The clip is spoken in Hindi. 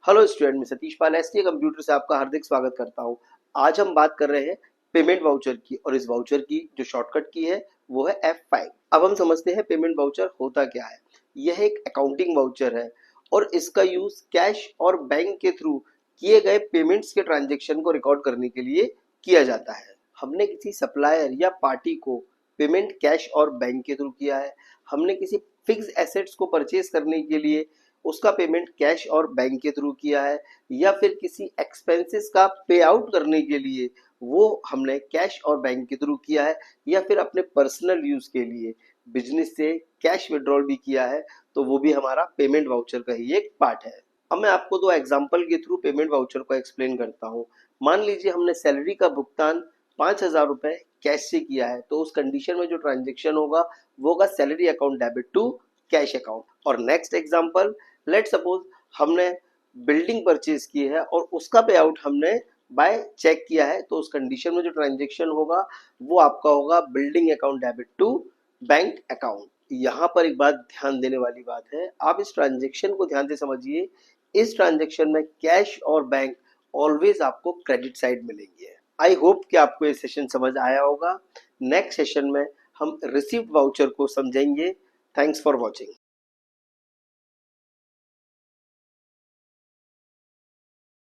हेलो स्टूडेंट, मैं सतीश पाल एसटी कंप्यूटर से आपका हार्दिक स्वागत करता हूं। आज हम बात कर रहे हैं पेमेंट वाउचर की और इस वाउचर की जो शॉर्टकट की है वो है F5। अब हम समझते हैं पेमेंट वाउचर होता क्या है। यह एक अकाउंटिंग वाउचर है और इसका यूज कैश और बैंक के थ्रू किए गए पेमेंट्स के ट्रांजेक्शन को रिकॉर्ड करने के लिए किया जाता है। हमने किसी सप्लायर या पार्टी को पेमेंट कैश और बैंक के थ्रू किया है। हमने किसी फिक्स एसेट्स को परचेज करने के लिए उसका पेमेंट कैश और बैंक के थ्रू किया है, या फिर किसी एक्सपेंसेस का पे आउट करने के लिए वो हमने कैश और बैंक के थ्रू किया है, या फिर अपने पर्सनल यूज के लिए बिजनेस से कैश विड्रॉल भी किया है, तो वो भी हमारा पेमेंट वाउचर का ही एक पार्ट है। अब मैं आपको दो एग्जांपल के थ्रू पेमेंट वाउचर को एक्सप्लेन करता हूँ। मान लीजिए हमने सैलरी का भुगतान 5,000 रुपए कैश से किया है, तो उस कंडीशन में जो ट्रांजेक्शन होगा वो होगा salary account debit to cash account. और नेक्स्ट एग्जांपल, लेट सपोज हमने बिल्डिंग परचेज की है और उसका पे आउट हमने बाय चेक किया है, तो उस कंडीशन में जो ट्रांजेक्शन होगा वो आपका होगा building account debit to bank account. यहाँ पर एक बात ध्यान देने वाली बात है, आप इस ट्रांजेक्शन को ध्यान से समझिए। इस ट्रांजेक्शन में कैश और बैंक ऑलवेज आपको क्रेडिट साइड मिलेंगे। आई होप कि आपको ये सेशन समझ आया होगा। नेक्स्ट सेशन में हम रिसीव्ड वाउचर को समझेंगे। Thanks for watching.